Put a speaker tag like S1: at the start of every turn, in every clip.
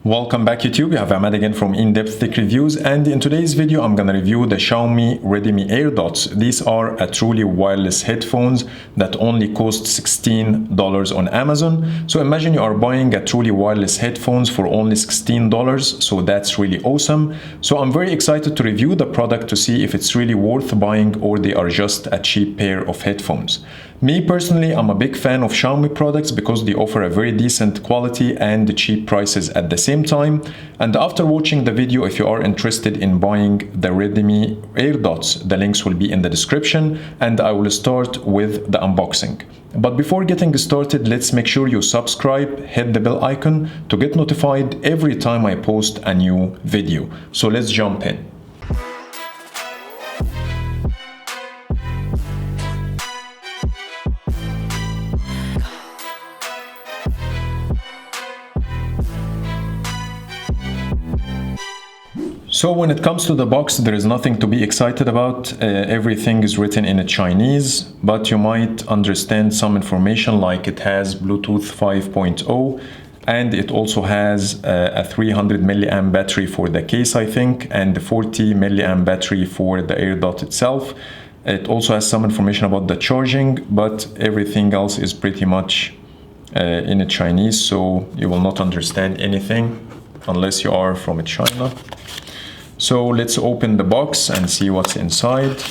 S1: Welcome back YouTube, you have Ahmed again from In-Depth Tech Reviews, and in today's video I'm gonna review the Xiaomi Redmi Airdots. These are a truly wireless headphones that only cost $16 on Amazon. So imagine you are buying a truly wireless headphones for only $16, so that's really awesome. So I'm very excited to review the product to see if it's really worth buying or they are just a cheap pair of headphones. Me personally, I'm a big fan of Xiaomi products because they offer a very decent quality and cheap prices at the same time. And after watching the video, if you are interested in buying the Redmi Airdots, the links will be in the description and I will start with the unboxing. But before getting started, let's make sure you subscribe, hit the bell icon to get notified every time I post a new video. So let's jump in. So when it comes to the box, there is nothing to be excited about. Everything is written in Chinese, but you might understand some information like it has Bluetooth 5.0 and it also has a 300 milliamp battery for the case, I think, and the 40 milliamp battery for the AirDot itself. It also has some information about the charging, but everything else is pretty much in Chinese, so you will not understand anything unless you are from China. So let's open the box and see what's inside.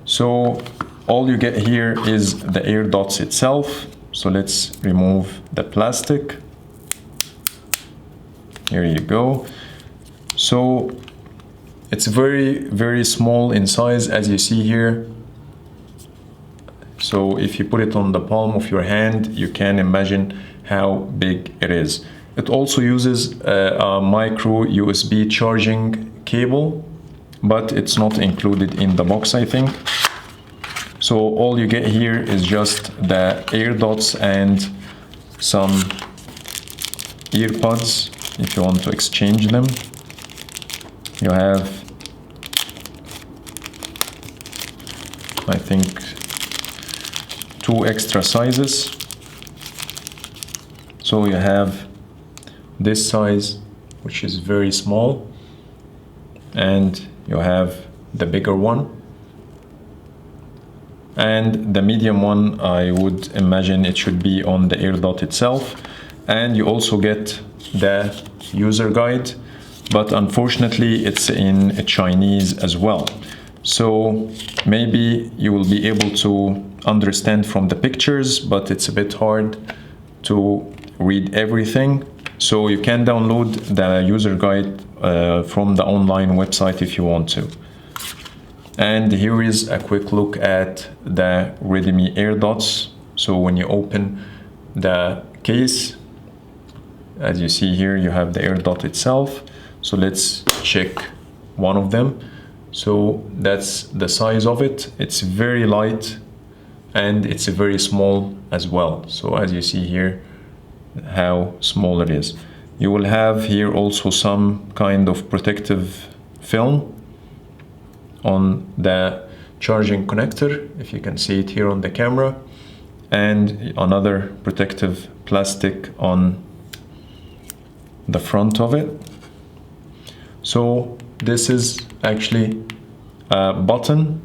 S1: So all you get here is the AirDots itself. So let's remove the plastic. Here you go. So it's very small in size, as you see here. So if you put it on the palm of your hand, you can imagine how big it is. It also uses a micro USB charging cable, but it's not included in the box, I think. So all you get here is just the AirDots and some earbuds if you want to exchange them. You have, I think, 2 extra sizes. So you have this size, which is very small, and you have the bigger one, and the medium one, I would imagine it should be on the AirDot itself. And you also get the user guide, but unfortunately it's in Chinese as well. So maybe you will be able to understand from the pictures, but it's a bit hard to read everything. So you can download the user guide from the online website if you want to. And here is a quick look at the Redmi Airdots. So when you open the case, as you see here, you have the AirDot itself. So let's check one of them. So that's the size of it. It's very light and it's very small as well. So as you see here, how small it is. You will have here also some kind of protective film on the charging connector, if you can see it here on the camera, and another protective plastic on the front of it. So this is actually a button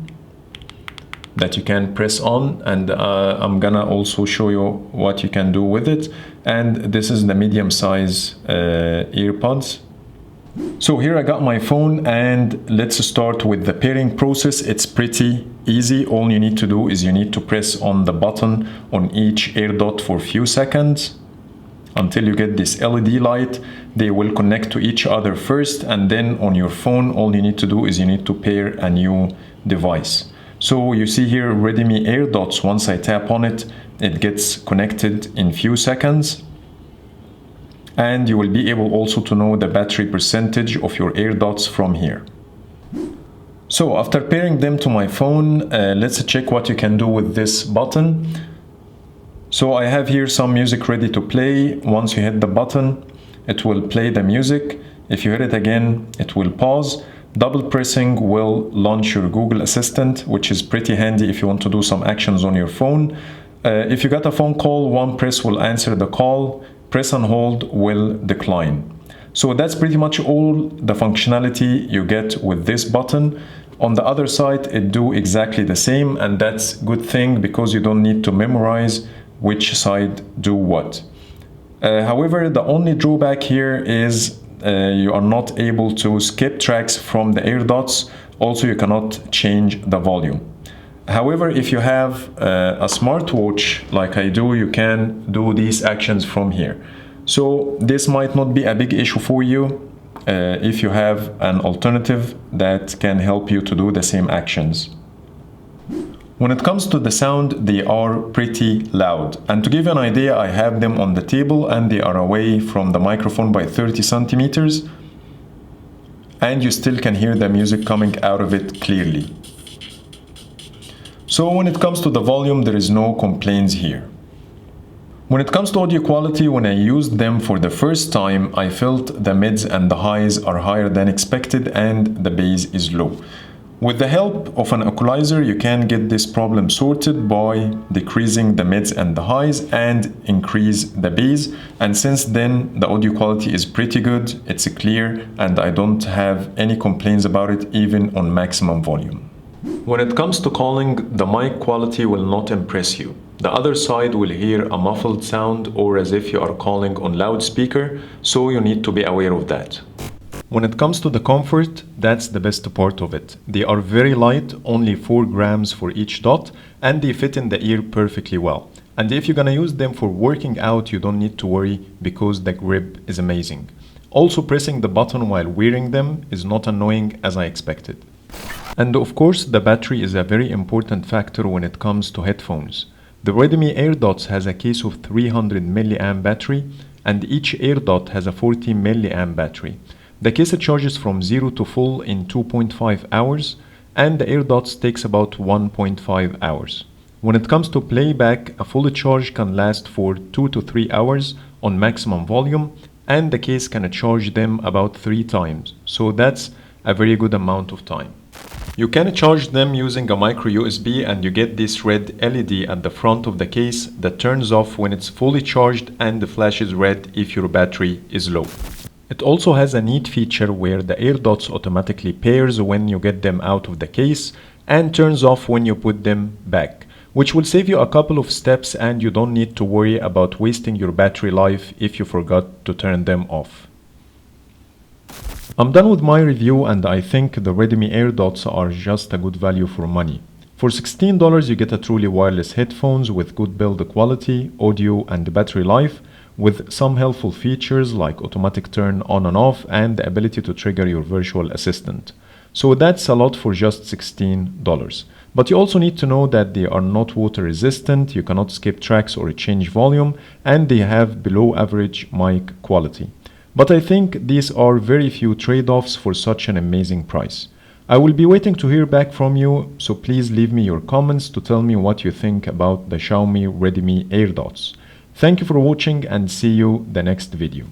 S1: that you can press on, and I'm gonna also show you what you can do with it. And this is the medium size earpods. So here I got my phone, and let's start with the pairing process. It's pretty easy. All you need to do is you need to press on the button on each AirDot for a few seconds until you get this LED light. They will connect to each other first, and then on your phone all you need to do is you need to pair a new device. So you see here Redmi Airdots, once I tap on it, it gets connected in few seconds. And you will be able also to know the battery percentage of your AirDots from here. So after pairing them to my phone, let's check what you can do with this button. So I have here some music ready to play. Once you hit the button, it will play the music. If you hit it again, it will pause. Double pressing will launch your Google Assistant, which is pretty handy if you want to do some actions on your phone. If you got a phone call, one press will answer the call. press and hold will decline. So that's pretty much all the functionality you get with this button. On the other side, it do exactly the same, and that's a good thing because you don't need to memorize which side do what. However, the only drawback here is you are not able to skip tracks from the AirDots. Also, you cannot change the volume. However, if you have a smartwatch like I do, you can do these actions from here. So this might not be a big issue for you if you have an alternative that can help you to do the same actions. When it comes to the sound, they are pretty loud. And to give you an idea, I have them on the table and they are away from the microphone by 30 centimeters. And you still can hear the music coming out of it clearly. So when it comes to the volume, there is no complaints here. When it comes to audio quality, when I used them for the first time, I felt the mids and the highs are higher than expected and the bass is low. With the help of an equalizer, you can get this problem sorted by decreasing the mids and the highs and increase the bass. And since then, the audio quality is pretty good, it's clear, and I don't have any complaints about it even on maximum volume. When it comes to calling, the mic quality will not impress you. The other side will hear a muffled sound or as if you are calling on loudspeaker, so you need to be aware of that. When it comes to the comfort, that's the best part of it. They are very light, only 4 grams for each dot, and they fit in the ear perfectly well. And if you're gonna use them for working out, you don't need to worry because the grip is amazing. Also, pressing the button while wearing them is not annoying as I expected. And of course, the battery is a very important factor when it comes to headphones. The Redmi Airdots has a case of 300 mAh battery, and each AirDot has a 40 mAh battery. The case charges from 0 to full in 2.5 hours, and the AirDots takes about 1.5 hours. When it comes to playback, a full charge can last for 2 to 3 hours on maximum volume, and the case can charge them about 3 times, so that's a very good amount of time. You can charge them using a micro USB, and you get this red LED at the front of the case that turns off when it's fully charged and flashes red if your battery is low. It also has a neat feature where the AirDots automatically pairs when you get them out of the case and turns off when you put them back, which will save you a couple of steps and you don't need to worry about wasting your battery life if you forgot to turn them off. I'm done with my review, and I think the Redmi Airdots are just a good value for money. For $16 you get a truly wireless headphones with good build quality, audio and battery life, with some helpful features like automatic turn on and off and the ability to trigger your virtual assistant. So that's a lot for just $16. But you also need to know that they are not water resistant, you cannot skip tracks or change volume, and they have below average mic quality. But I think these are very few trade-offs for such an amazing price. I will be waiting to hear back from you, so please leave me your comments to tell me what you think about the Xiaomi Redmi Airdots. Thank you for watching and see you the next video.